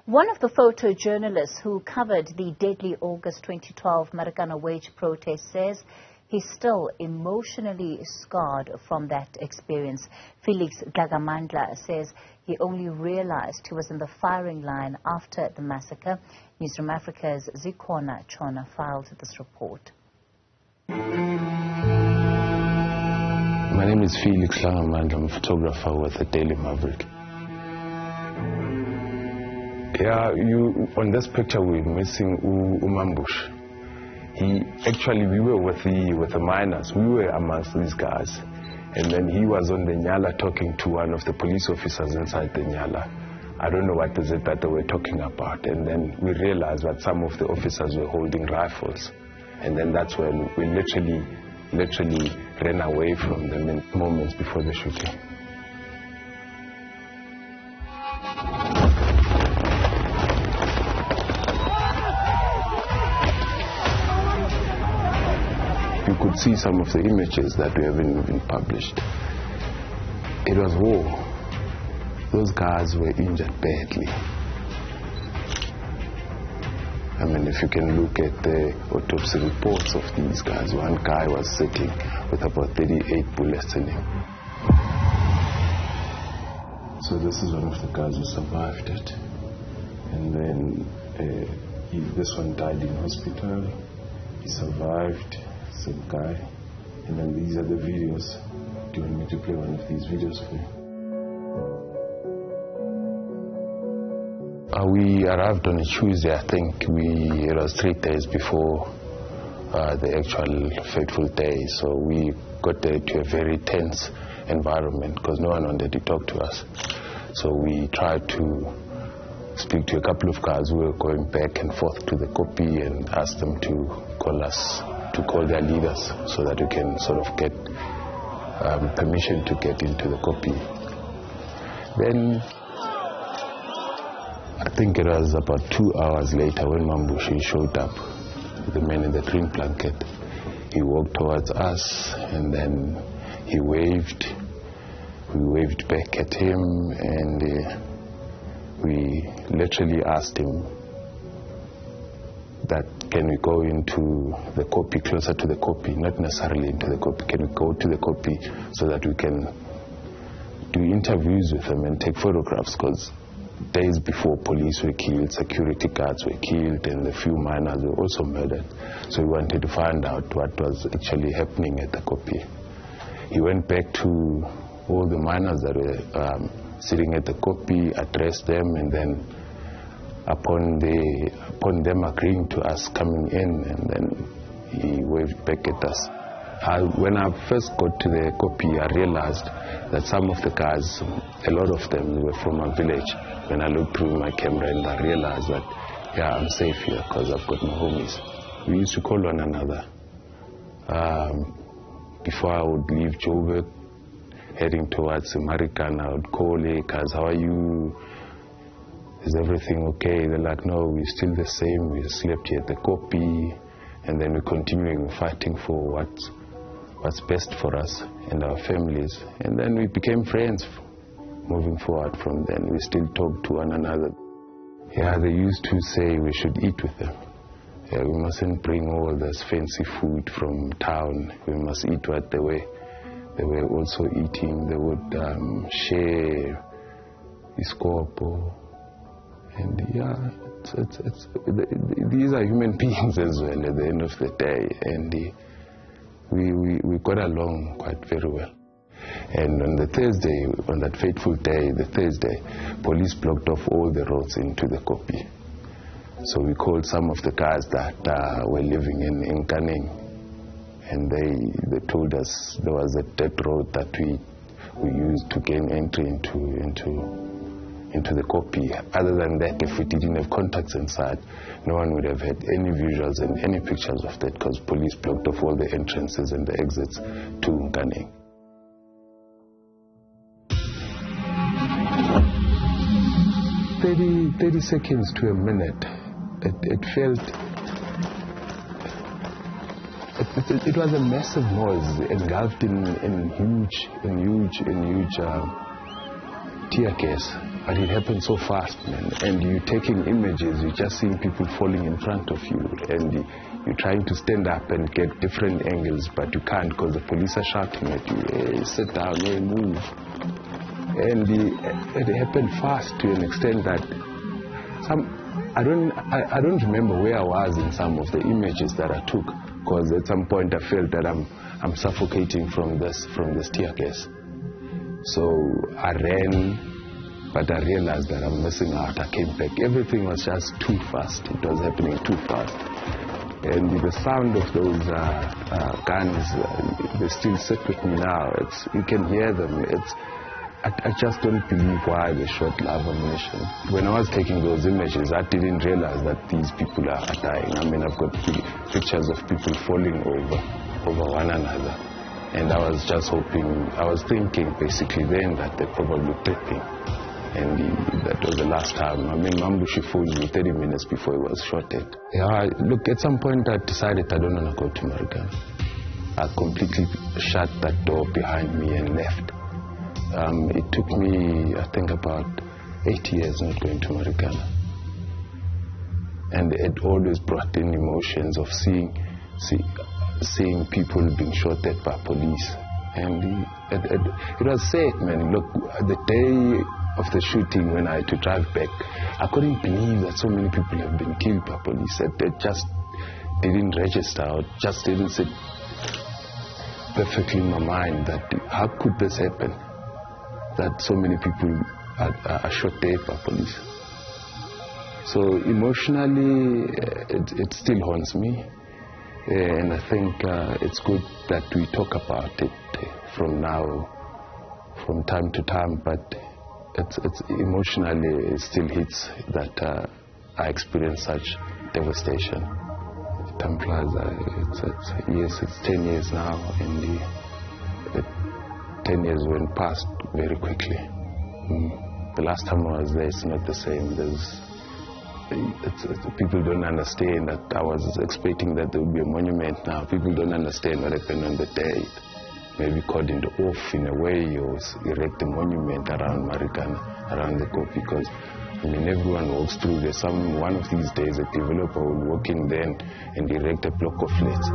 One of the photojournalists who covered the deadly August 2012 Marikana wage protest says he's still emotionally scarred from that experience. Felix Dlangamandla says he only realized he was in the firing line after the massacre. Newzroom Afrika's Zikhona Tshona filed this report. My name is Felix Dlangamandla. I'm a photographer with the Daily Maverick. Yeah, on this picture we're missing Umambush. We were with the miners. We were amongst these guys. And then he was on the Nyala talking to one of the police officers inside the Nyala. I don't know what is it that they were talking about. And then we realized that some of the officers were holding rifles. And then that's when we literally ran away from them in moments before the shooting. You could see some of the images that we haven't even published. It was war. Those guys were injured badly. I mean, if you can look at the autopsy reports of these guys, one guy was sitting with about 38 bullets in him. So this is one of the guys who survived it. And then this one died in hospital. He survived. Some guy, and then these are the videos. Do you want me to play one of these videos for you? We arrived on a Tuesday. I think it was 3 days before the actual fateful day. So we got there to a very tense environment because no one wanted to talk to us. So we tried to speak to a couple of guys who were going back and forth to the copy and ask them to call us, to call their leaders so that we can sort of get permission to get into the copy. Then I think it was about 2 hours later when Mambushi showed up, the man in the green blanket. He walked towards us and then he waved. We waved back at him and we literally asked him that can we go into the copy, closer to the copy, not necessarily into the copy. Can we go to the copy so that we can do interviews with them and take photographs? Because days before, police were killed, security guards were killed, and a few miners were also murdered. So we wanted to find out what was actually happening at the copy. He went back to all the miners that were sitting at the copy, addressed them, and then upon them agreeing to us coming in, and then he waved back at us. When I first got to the copy, I realized that some of the guys, a lot of them were from a village. When I looked through my camera and I realized that, yeah, I'm safe here because I've got my homies. We used to call one another. Before I would leave Joburg, heading towards Marikana, I would call, hey guys, how are you? Is everything okay? They're like, no, we're still the same. We slept here at the copy. And then we're continuing fighting for what's best for us and our families. And then we became friends moving forward from then. We still talk to one another. Yeah, they used to say we should eat with them. Yeah, we mustn't bring all this fancy food from town. We must eat what they were. They were also eating. They would share iskopo. And yeah, these are human beings as well at the end of the day, and we got along quite very well. And on the Thursday, on that fateful day, the Thursday, police blocked off all the roads into the copy. So we called some of the guys that were living in Kaneng, and they told us there was a dead road that we used to gain entry into the copy. Other than that, if we didn't have contacts inside, no one would have had any visuals and any pictures of that because police blocked off all the entrances and the exits to Nkaneng. Thirty seconds to a minute. It felt... It was a massive noise engulfed in huge tear gas. But it happened so fast, man. And you're taking images, you're just seeing people falling in front of you, and you're trying to stand up and get different angles, but you can't because the police are shouting at you, hey, sit down, hey, move. And it happened fast to an extent that I don't remember where I was in some of the images that I took, because at some point I felt that I'm suffocating from this tear gas. So I ran. But I realized that I'm missing out. I came back. Everything was just too fast. It was happening too fast. And the sound of those guns, they still sit with me now. You can hear them. I just don't believe why they shot live ammunition. When I was taking those images, I didn't realize that these people are dying. I mean, I've got pictures of people falling over one another. And I was just thinking basically then that they're probably tripping. And that was the last time. I mean, Mambushi phoned me 30 minutes before he was shot at. Yeah, look, at some point I decided I don't want to go to Marikana. I completely shut that door behind me and left. It took me, I think, about 8 years not going to Marikana. And it always brought in emotions of seeing people being shot at by police. And it was sad, man. Look, the day of the shooting, when I had to drive back, I couldn't believe that so many people have been killed by police. That just didn't register, or just didn't sit perfectly in my mind that how could this happen, that so many people are shot dead by police. So emotionally, it still haunts me, and I think it's good that we talk about it from time to time, but it's emotionally, it still hits that I experienced such devastation. Time flies. It's 10 years now, and the 10 years went past very quickly. The last time I was there, it's not the same. People don't understand that I was expecting that there would be a monument now. People don't understand what happened on the day. Maybe called in the off in a way, or erect a monument around Marikana, around the Cape, because I mean everyone walks through there. One of these days a developer will walk in there and erect a block of flats.